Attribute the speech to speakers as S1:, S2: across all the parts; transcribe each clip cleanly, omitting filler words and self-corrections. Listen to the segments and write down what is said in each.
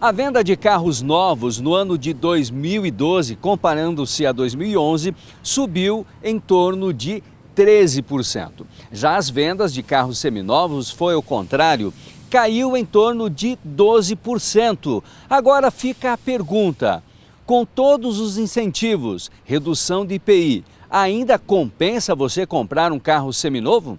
S1: A venda de carros novos no ano de 2012, comparando-se a 2011, subiu em torno de 13%. Já as vendas de carros seminovos foi o contrário, caiu em torno de 12%. Agora fica a pergunta: com todos os incentivos, redução de IPI, ainda compensa você comprar um carro seminovo?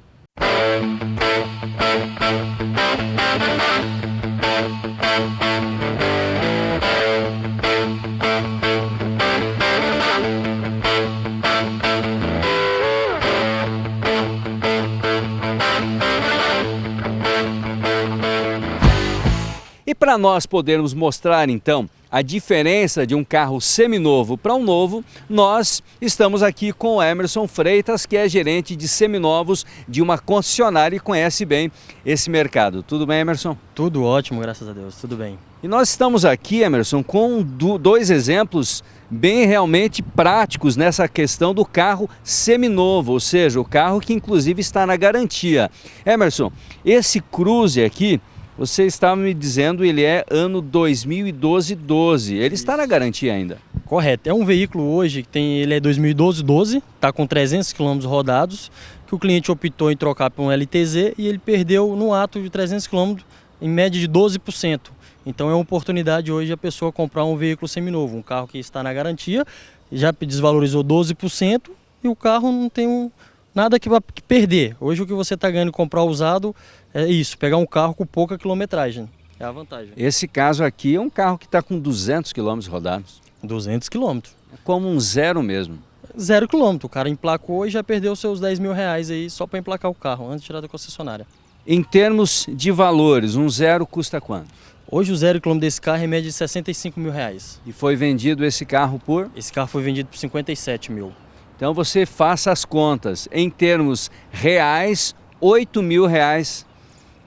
S1: E para nós podermos mostrar então a diferença de um carro seminovo para um novo, nós estamos aqui com o Emerson Freitas, que é gerente de seminovos de uma concessionária e conhece bem esse mercado. Tudo bem, Emerson?
S2: Tudo ótimo, graças a Deus, tudo bem.
S1: E nós estamos aqui, Emerson, com dois exemplos bem realmente práticos nessa questão do carro seminovo, ou seja, o carro que inclusive está na garantia. Emerson, esse Cruze aqui, você estava me dizendo, ele é ano 2012. Ele está na garantia ainda?
S2: Correto. É um veículo hoje que ele é 2012, está com 300 km rodados, que o cliente optou em trocar por um LTZ e ele perdeu no ato de 300 km em média de 12%. Então é uma oportunidade hoje a pessoa comprar um veículo seminovo, um carro que está na garantia, já desvalorizou 12% e o carro não tem nada que perder. Hoje o que você está ganhando comprar usado é isso, pegar um carro com pouca quilometragem. É a vantagem.
S1: Esse caso aqui é um carro que está com 200 km rodados.
S2: 200 km.
S1: É como um zero mesmo.
S2: 0 km. O cara emplacou e já perdeu seus 10 mil reais aí só para emplacar o carro, antes de tirar da concessionária.
S1: Em termos de valores, um zero custa quanto?
S2: Hoje o 0 km desse carro é média de 65 mil reais.
S1: E foi vendido esse carro por?
S2: Esse carro foi vendido por 57 mil.
S1: Então você faça as contas. Em termos reais, 8 mil reais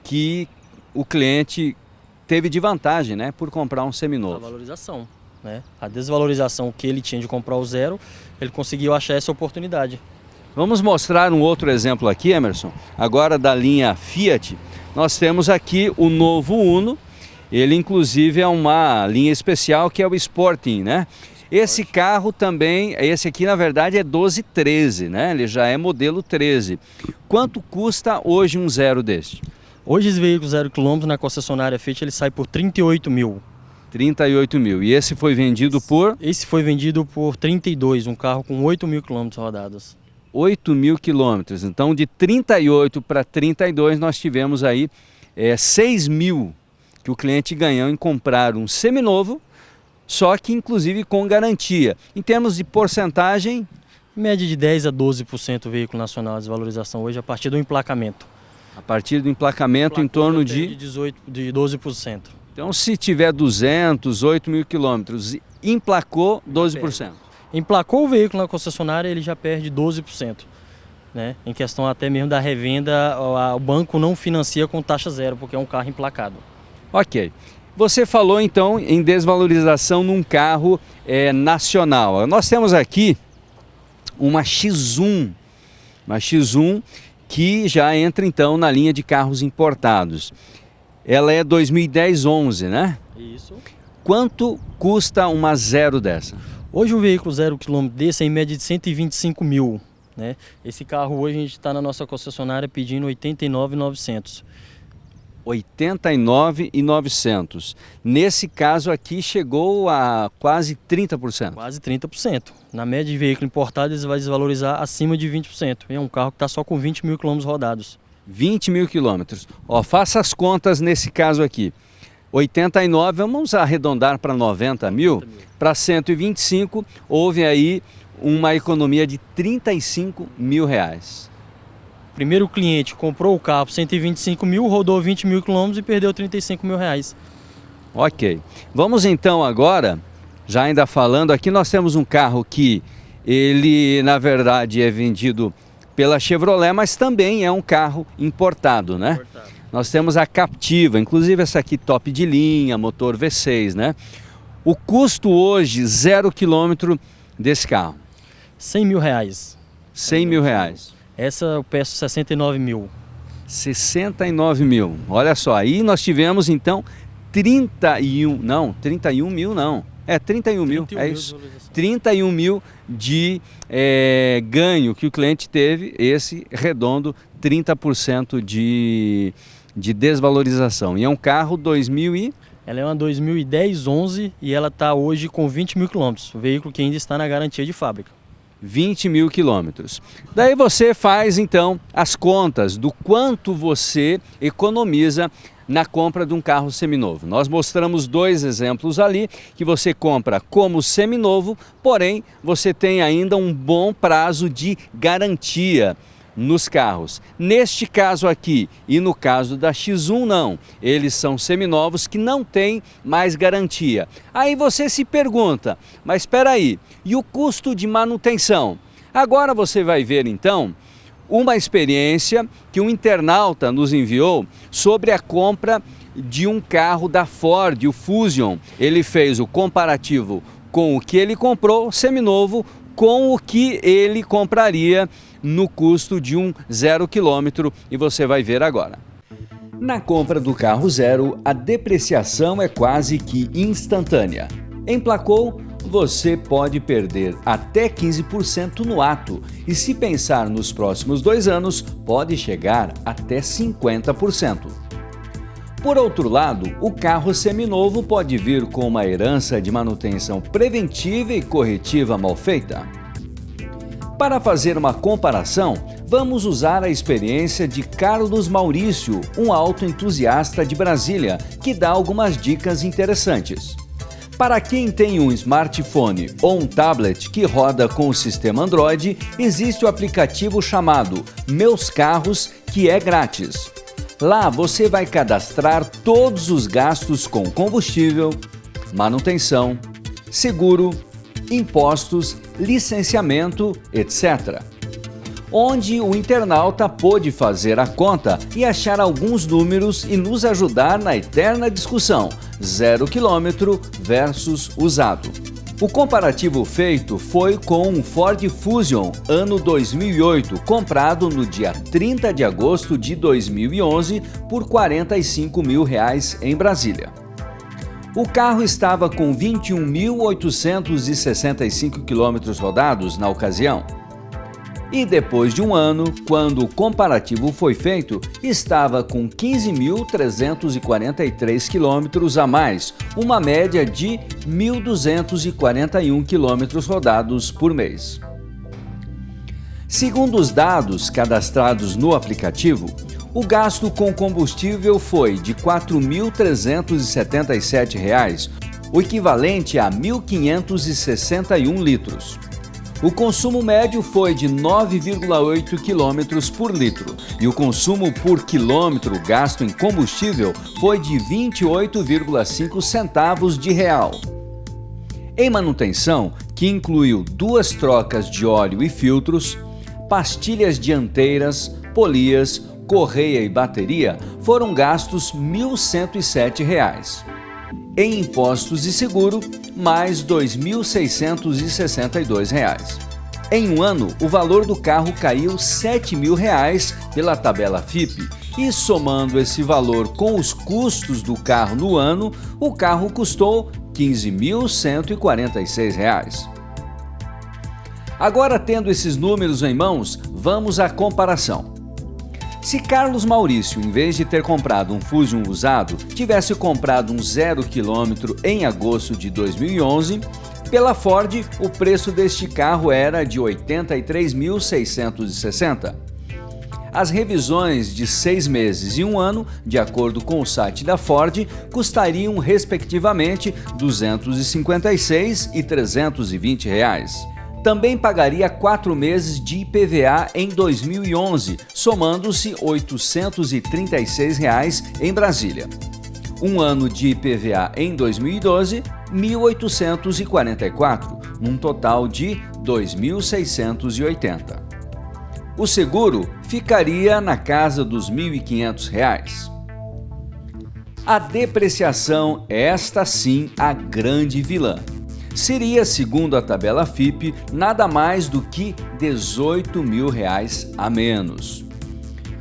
S1: que o cliente teve de vantagem, né, por comprar um seminovo.
S2: A valorização, né? A desvalorização que ele tinha de comprar o zero, ele conseguiu achar essa oportunidade.
S1: Vamos mostrar um outro exemplo aqui, Emerson. Agora da linha Fiat, nós temos aqui o novo Uno. Ele inclusive é uma linha especial que é o Sporting, né? Esse carro também, esse aqui na verdade é 1213, né? Ele já é modelo 13. Quanto custa hoje um zero deste?
S2: Hoje esse veículo 0 km na concessionária Fiat ele sai por 38 mil.
S1: 38 mil. E esse foi vendido por?
S2: Esse foi vendido por 32, um carro com 8 mil quilômetros rodados.
S1: 8 mil quilômetros. Então de 38 para 32 nós tivemos aí 6 mil que o cliente ganhou em comprar um seminovo, só que inclusive com garantia. Em termos de porcentagem?
S2: Média de 10 a 12% o veículo nacional, a desvalorização hoje a partir do emplacamento.
S1: A partir do emplacamento em torno de
S2: 12%.
S1: Então se tiver 200, 8 mil quilômetros, emplacou 12%.
S2: Emplacou o veículo na concessionária, ele já perde 12%. Né? Em questão até mesmo da revenda, o banco não financia com taxa zero, porque é um carro emplacado.
S1: Ok. Você falou então em desvalorização num carro nacional. Nós temos aqui uma X1 que já entra então na linha de carros importados. Ela é 2010-11, né?
S2: Isso.
S1: Quanto custa uma zero dessa?
S2: Hoje um veículo 0 km desse é em média de 125 mil. Né? Esse carro hoje a gente está na nossa concessionária pedindo 89.900.
S1: 89.900. Nesse caso aqui chegou a quase 30%.
S2: Quase 30%. Na média de veículo importado ele vai desvalorizar acima de 20%. É um carro que está só com 20 mil quilômetros rodados.
S1: 20 mil quilômetros. Ó, faça as contas nesse caso aqui. 89, vamos arredondar para 90 mil. Para 125, houve aí uma economia de 35 mil reais.
S2: Primeiro cliente comprou o carro por 125 mil, rodou 20 mil quilômetros e perdeu 35 mil reais.
S1: Ok. Vamos então agora, já ainda falando, aqui nós temos um carro que ele na verdade é vendido pela Chevrolet, mas também é um carro importado, né? Nós temos a Captiva, inclusive essa aqui top de linha, motor V6, né? O custo hoje, 0 km desse carro?
S2: 100 mil reais.
S1: 100 mil reais.
S2: Essa eu peço 69 mil.
S1: 69 mil. Olha só, aí nós tivemos então 31 mil não. 31 mil, é isso. 31 mil de ganho que o cliente teve, esse redondo 30% de desvalorização. E é um carro 2000 e...
S2: Ela é uma 2010 11 e ela está hoje com 20 mil quilômetros. O veículo que ainda está na garantia de fábrica.
S1: 20 mil quilômetros. Daí você faz então as contas do quanto você economiza na compra de um carro seminovo. Nós mostramos dois exemplos ali que você compra como seminovo, porém você tem ainda um bom prazo de garantia nos carros. Neste caso aqui e no caso da X1 não, eles são seminovos que não têm mais garantia. Aí você se pergunta, mas espera aí, e o custo de manutenção? Agora você vai ver então uma experiência que um internauta nos enviou sobre a compra de um carro da Ford, o Fusion. Ele fez o comparativo com o que ele comprou seminovo com o que ele compraria no custo de um 0 km e você vai ver agora. Na compra do carro zero, a depreciação é quase que instantânea. Emplacou? Você pode perder até 15% no ato e, se pensar nos próximos 2 anos, pode chegar até 50%. Por outro lado, o carro seminovo pode vir com uma herança de manutenção preventiva e corretiva mal feita. Para fazer uma comparação, vamos usar a experiência de Carlos Maurício, um autoentusiasta de Brasília, que dá algumas dicas interessantes. Para quem tem um smartphone ou um tablet que roda com o sistema Android, existe o aplicativo chamado Meus Carros, que é grátis. Lá você vai cadastrar todos os gastos com combustível, manutenção, seguro, impostos, licenciamento, etc. Onde o internauta pôde fazer a conta e achar alguns números e nos ajudar na eterna discussão 0 km versus usado. O comparativo feito foi com um Ford Fusion ano 2008, comprado no dia 30 de agosto de 2011 por R$ 45 mil em Brasília. O carro estava com 21.865 km rodados na ocasião. E depois de um ano, quando o comparativo foi feito, estava com 15.343 km a mais, uma média de 1.241 km rodados por mês. Segundo os dados cadastrados no aplicativo, o gasto com combustível foi de R$ 4.377, o equivalente a 1.561 litros. O consumo médio foi de 9,8 km por litro e o consumo por quilômetro gasto em combustível foi de 28,5 centavos de real. Em manutenção, que incluiu 2 trocas de óleo e filtros, pastilhas dianteiras, polias, correia e bateria, foram gastos R$ 1.107. Em impostos e seguro, mais R$ 2.662. Em um ano, o valor do carro caiu R$ 7.000 pela tabela FIPE e, somando esse valor com os custos do carro no ano, o carro custou R$ 15.146. Agora, tendo esses números em mãos, vamos à comparação. Se Carlos Maurício, em vez de ter comprado um Fusion usado, tivesse comprado um 0 km em agosto de 2011, pela Ford, o preço deste carro era de R$ 83.660. As revisões de 6 meses e 1 ano, de acordo com o site da Ford, custariam respectivamente R$ 256 e R$ 320. Também pagaria 4 meses de IPVA em 2011, somando-se R$ 836 em Brasília. 1 ano de IPVA em 2012, R$ 1.844, num total de R$ 2.680. O seguro ficaria na casa dos R$ 1.500. A depreciação é esta sim a grande vilã. Seria, segundo a tabela FIPE, nada mais do que R$ 18.000 a menos.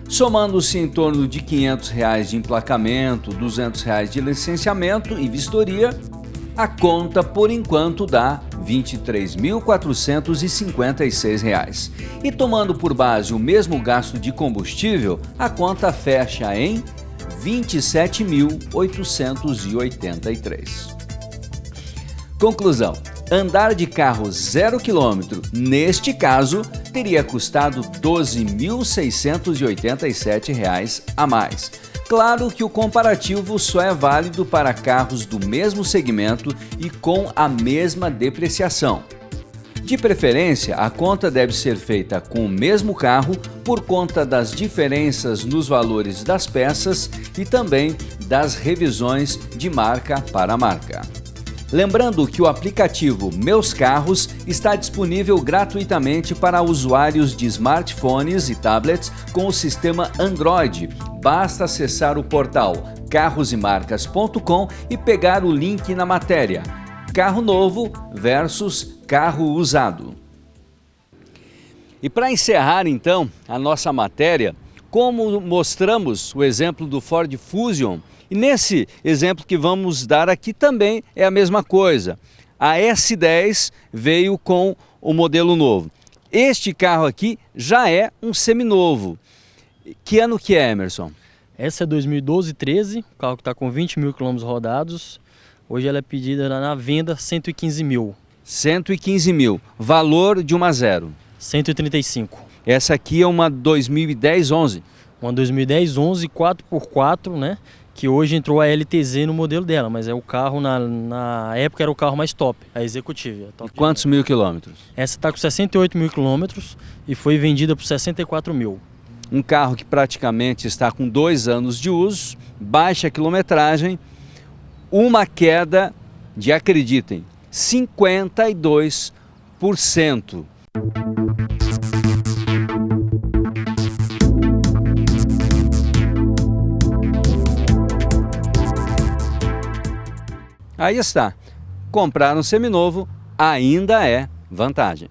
S1: Somando-se em torno de R$ 500 de emplacamento, R$ 200 de licenciamento e vistoria, a conta por enquanto dá R$ 23.456. E tomando por base o mesmo gasto de combustível, a conta fecha em R$ 27.883. Conclusão: andar de carro 0 km, neste caso, teria custado R$ 12.687 a mais. Claro que o comparativo só é válido para carros do mesmo segmento e com a mesma depreciação. De preferência, a conta deve ser feita com o mesmo carro por conta das diferenças nos valores das peças e também das revisões de marca para marca. Lembrando que o aplicativo Meus Carros está disponível gratuitamente para usuários de smartphones e tablets com o sistema Android. Basta acessar o portal carrosemarcas.com e pegar o link na matéria: carro novo versus carro usado. E para encerrar então a nossa matéria, como mostramos o exemplo do Ford Fusion, e nesse exemplo que vamos dar aqui também é a mesma coisa. A S10 veio com o modelo novo. Este carro aqui já é um seminovo. Que ano que é, Emerson?
S2: Essa é 2012-13, o carro que está com 20 mil quilômetros rodados. Hoje ela é pedida na venda 115 mil.
S1: 115 mil. Valor de uma zero?
S2: 135.
S1: Essa aqui é uma 2010-11.
S2: Uma 2010-11 4x4, né? Que hoje entrou a LTZ no modelo dela, mas é o carro, na época era o carro mais top, a Executive.
S1: E quantos mil quilômetros?
S2: Essa está com 68 mil quilômetros e foi vendida por 64 mil.
S1: Um carro que praticamente está com 2 anos de uso, baixa quilometragem, uma queda de, acreditem, 52%. Aí está, comprar um seminovo ainda é vantagem.